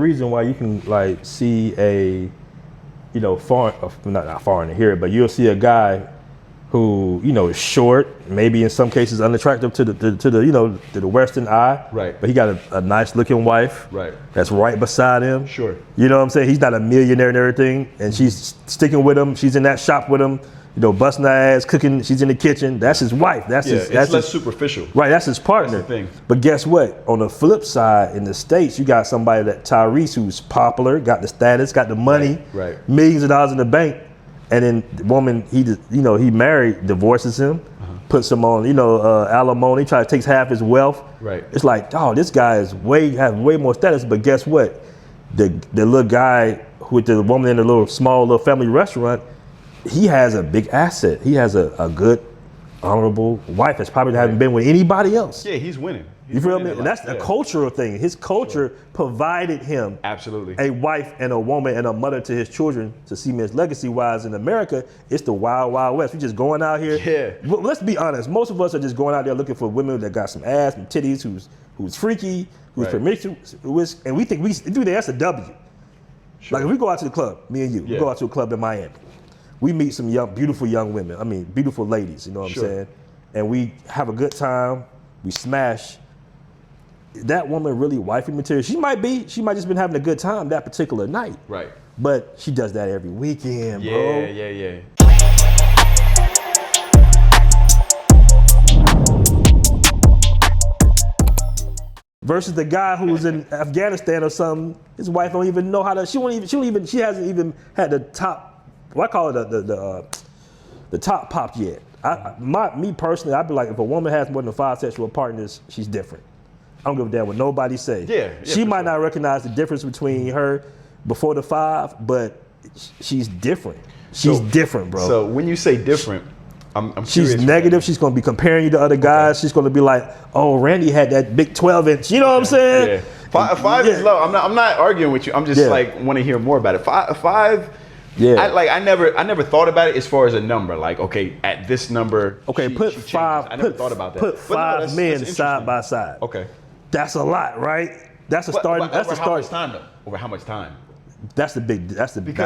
Reason why you can like see a, foreign, not foreign to hear it, but you'll see a guy who is short, maybe in some cases unattractive to the Western eye. Right. But he got a nice looking wife. Right. That's right beside him. Sure. You know what I'm saying? He's not a millionaire and everything, and she's sticking with him. She's in that shop with him. Busting her ass, cooking. She's in the kitchen. That's his wife. That's less superficial. Right. That's his partner. That's the thing. But guess what? On the flip side, in the States, you got somebody that Tyrese, who's popular, got the status, got the money, right. millions of dollars in the bank, and then the woman he married divorces him, puts him on alimony, takes half his wealth. Right. It's like, oh, this guy has way more status. But guess what? The little guy with the woman in the small little family restaurant, he has a big asset. He has a good, honorable wife that's probably haven't been with anybody else. Yeah, he's winning. You feel me? And that's a cultural thing. His culture provided him absolutely a wife and a woman and a mother to his children to see his legacy. Wise in America, it's the wild, wild west. We just going out here. Yeah. Let's be honest. Most of us are just going out there looking for women that got some ass, some titties, who's freaky, who's promiscuous, and we think that's a W. Sure. Like if we go out to the club, me and you, we go out to a club in Miami. We meet some beautiful young women. I mean, beautiful ladies, you know what I'm saying? And we have a good time. We smash. That woman really wifey material? She might just been having a good time that particular night. Right. But she does that every weekend, bro. Yeah. Versus the guy who's in Afghanistan or something, his wife don't even know how to. She hasn't even had the top. What I call it the top popped yet. Me personally, I'd be like, if a woman has more than 5 sexual partners, she's different. I don't give a damn what nobody say. Yeah, she might not recognize the difference between her before the 5, but she's different. She's different, bro. So when you say different, I'm she's negative. She's gonna be comparing you to other guys. She's gonna be like, oh, Randy had that big 12-inch. You know what I'm saying? Yeah. Five is low. I'm not arguing with you. I'm just like want to hear more about it. Five. Yeah. I never thought about it as far as a number. Like, okay, at this number. Okay, put 5. I never thought about that. Put 5 men side by side. Okay. That's a lot, right? That's a start. That's a start. How much time though? Over how much time? That's the big difference. That's the big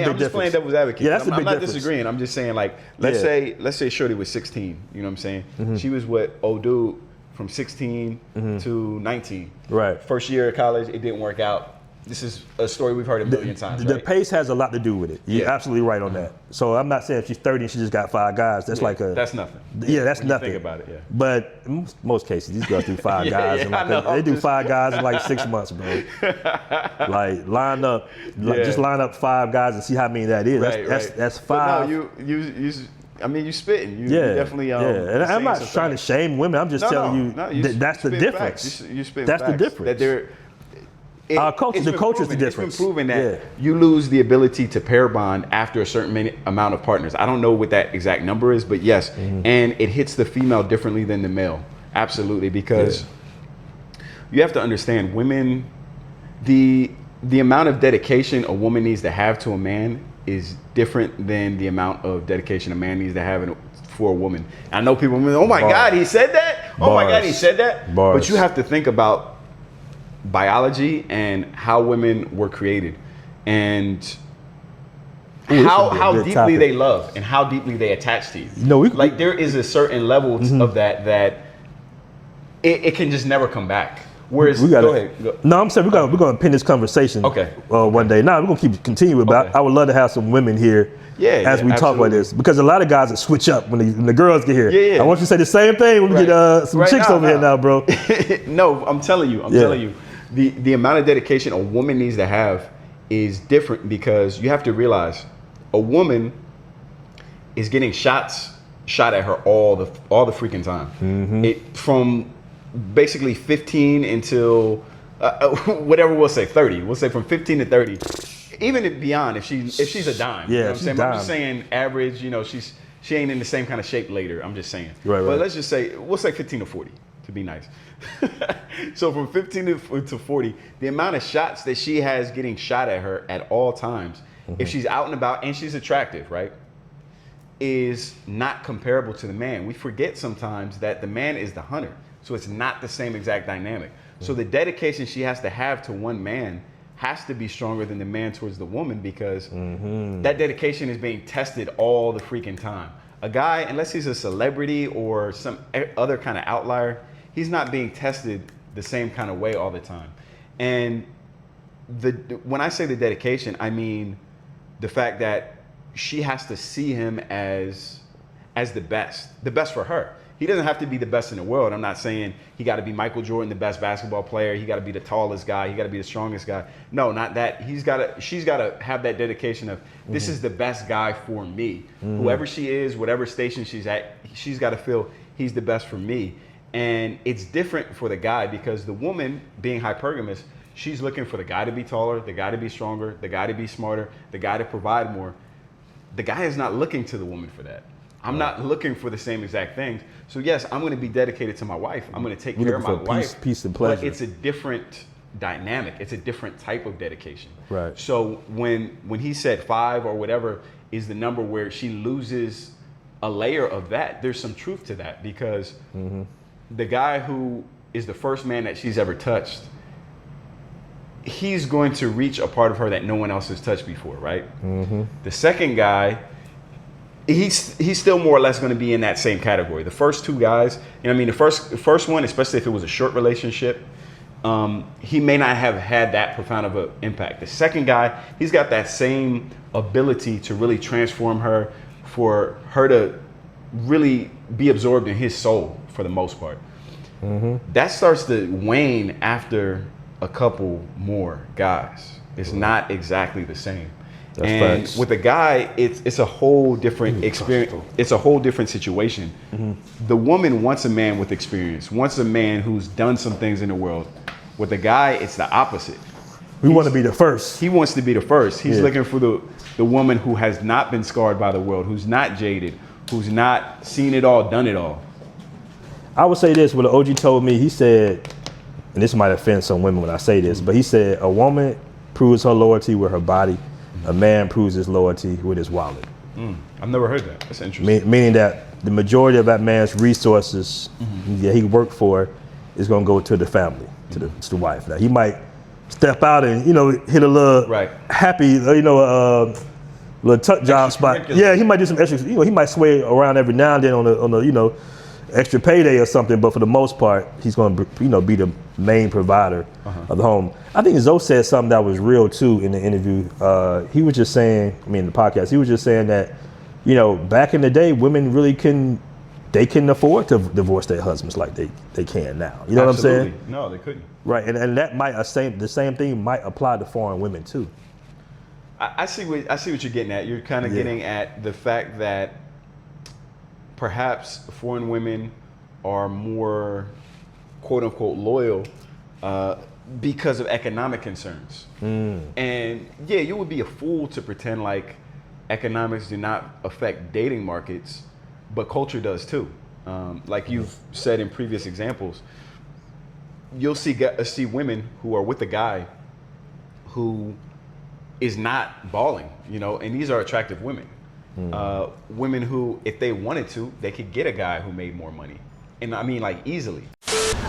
I'm just playing devil's advocate. Yeah, that's the big difference. I'm not disagreeing. I'm just saying, like, let's say Shorty was 16. You know what I'm saying? Mm-hmm. She was old dude from 16 to 19. Right. First year of college, it didn't work out. This is a story we've heard a million times. The pace has a lot to do with it. You're absolutely right on that. So I'm not saying if she's 30 and she just got 5 guys. That's that's nothing. Yeah, that's when nothing. You think about it, But in most cases, these girls do 5 guys. They do 5 guys in like 6 months, bro. Like just line up 5 guys and see how many that is. That's 5. But no, you spitting. You definitely. And I'm not trying to shame women. I'm just telling you that's the difference. You spit that's facts. The difference. That our culture, the culture is the difference. It's been proven that you lose the ability to pair bond after a certain amount of partners. I don't know what that exact number is, but yes, and it hits the female differently than the male. Absolutely, because you have to understand, women, the amount of dedication a woman needs to have to a man is different than the amount of dedication a man needs to have for a woman. I know people, oh my God, he said that? Oh my God, he said that? But you have to think about biology and how women were created and how deeply they love and how deeply they attach to you. There is a certain level of that it can just never come back. Whereas, go ahead. No, I'm saying we're gonna pin this conversation. One day. Now we're gonna continue about. I would love to have some women here. As we talk about this, because a lot of guys that switch up when the girls get here. I want you to say the same thing when we get some chicks over here now, bro. No, I'm telling you. The amount of dedication a woman needs to have is different, because you have to realize a woman is getting shot at her all the freaking time. It from basically 15 until whatever we'll say 30. We'll say from 15 to 30, even beyond if she's a dime. You know what I'm saying? I'm just saying average. She ain't in the same kind of shape later. I'm just saying. But let's just say we'll say 15 to 40 to be nice. So from 15 to 40, the amount of shots that she has getting shot at her at all times, if she's out and about and she's attractive, right, is not comparable to the man. We forget sometimes that the man is the hunter. So it's not the same exact dynamic. So the dedication she has to have to one man has to be stronger than the man towards the woman, because that dedication is being tested all the freaking time. A guy, unless he's a celebrity or some other kind of outlier, he's not being tested the same kind of way all the time. And when I say the dedication, I mean the fact that she has to see him as the best for her. He doesn't have to be the best in the world. I'm not saying he got to be Michael Jordan, the best basketball player. He got to be the tallest guy. He got to be the strongest guy. No, not that. She's got to have that dedication of, this is the best guy for me. Whoever she is, whatever station she's at, she's got to feel he's the best for me. And it's different for the guy, because the woman, being hypergamous, she's looking for the guy to be taller, the guy to be stronger, the guy to be smarter, the guy to provide more. The guy is not looking to the woman for that. I'm not looking for the same exact things. So yes, I'm going to be dedicated to my wife. I'm going to take care of my wife. Peace and pleasure. But it's a different dynamic. It's a different type of dedication. Right. So when he said 5 or whatever is the number where she loses a layer of that, there's some truth to that, because the guy who is the first man that she's ever touched, he's going to reach a part of her that no one else has touched before, right? The second guy, he's still more or less going to be in that same category. The first two guys, I mean, the first one, especially if it was a short relationship, he may not have had that profound of an impact. The second guy, he's got that same ability to really transform her, for her to really be absorbed in his soul for the most part. That starts to wane after a couple more guys. It's not exactly the same. That's and facts. with a guy, it's a whole different experience. It's a whole different situation. The woman wants a man with experience, wants a man who's done some things in the world. With a guy, it's the opposite. We want to be the first. He wants to be the first. He's looking for the woman who has not been scarred by the world, who's not jaded, who's not seen it all, done it all. I would say this, what the OG told me, he said, and this might offend some women when I say this, but he said a woman proves her loyalty with her body, a man proves his loyalty with his wallet. I've never heard that. That's interesting. Meaning that the majority of that man's resources that he worked for is going to go to the family, to the wife. Now, he might step out and, hit a little happy, little tuck job spot. Yeah, he might do some extra, he might sway around every now and then on the extra payday or something, but for the most part, he's going to, be the main provider of the home. I think Zoe said something that was real too in the interview. He was just saying, in the podcast, he was just saying that, back in the day, women really couldn't afford to divorce their husbands like they can now. You know what I'm saying? No, they couldn't. Right, and that might the same thing might apply to foreign women too. I see what you're getting at. You're kind of getting at the fact that perhaps foreign women are more quote unquote loyal because of economic concerns. And yeah, you would be a fool to pretend like economics do not affect dating markets, but culture does too. Like you've said in previous examples, you'll see women who are with a guy who is not balling, and these are attractive women. Women who, if they wanted to, they could get a guy who made more money. And I mean, like, easily.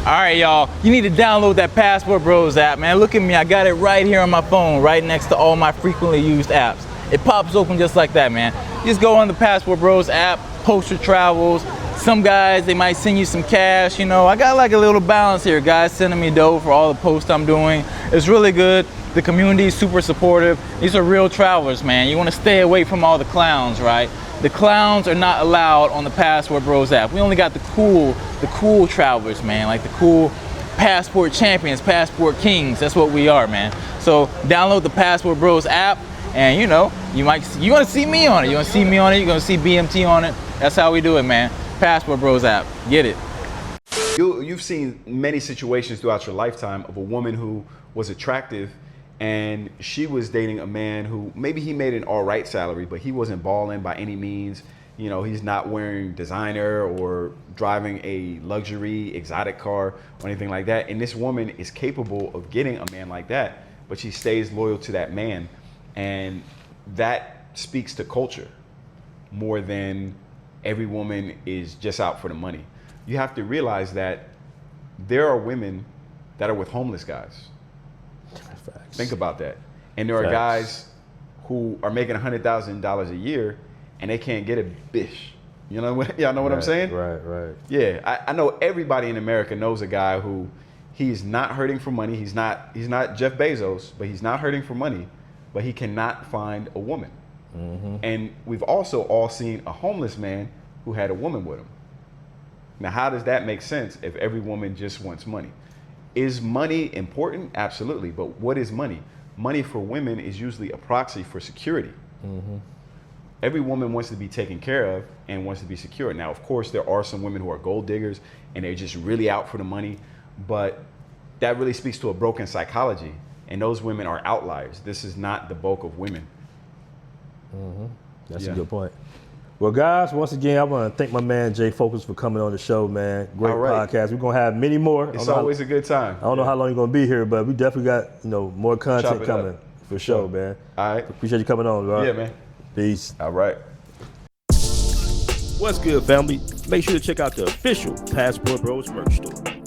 All right, y'all, you need to download that Passportbros app, man. Look at me, I got it right here on my phone, right next to all my frequently used apps. It pops open just like that, man. You just go on the Passportbros app, post your travels. Some guys, they might send you some cash, I got like a little balance here. Guys sending me dough for all the posts I'm doing. It's really good. The community is super supportive. These are real travelers, man. You want to stay away from all the clowns, right? The clowns are not allowed on the Passportbros app. We only got the cool travelers, man. Like the cool passport champions, passport kings. That's what we are, man. So download the Passportbros app, and you want to see me on it. You want to see me on it. You're going to see BMT on it. That's how we do it, man. Passportbros app. Get it. You've seen many situations throughout your lifetime of a woman who was attractive, and she was dating a man who maybe he made an all right salary, but he wasn't balling by any means. He's not wearing designer or driving a luxury exotic car or anything like that. And this woman is capable of getting a man like that, but she stays loyal to that man. And that speaks to culture more than every woman is just out for the money. You have to realize that there are women that are with homeless guys. Facts. Think about that. And there are Facts. guys who are making $100,000 a year and they can't get a bish. You know what? Y'all know what I'm saying? Right. Yeah, I know everybody in America knows a guy who he's not hurting for money. He's not Jeff Bezos, but he's not hurting for money, but he cannot find a woman. And we've also all seen a homeless man who had a woman with him. Now, how does that make sense if every woman just wants money? Is money important? Absolutely. But what is money? Money for women is usually a proxy for security. Every woman wants to be taken care of and wants to be secure. Now, of course, there are some women who are gold diggers and they're just really out for the money, but that really speaks to a broken psychology. And those women are outliers. This is not the bulk of women. That's a good point. Well, guys, once again, I want to thank my man Jay Focus for coming on the show, man. Great podcast. We're gonna have many more. It's always a good time. I don't know how long you're gonna be here, but we definitely got more content coming for sure, man. All right. Appreciate you coming on, bro. Yeah, man. Peace. All right. What's good, family? Make sure to check out the official Passport Bros merch store.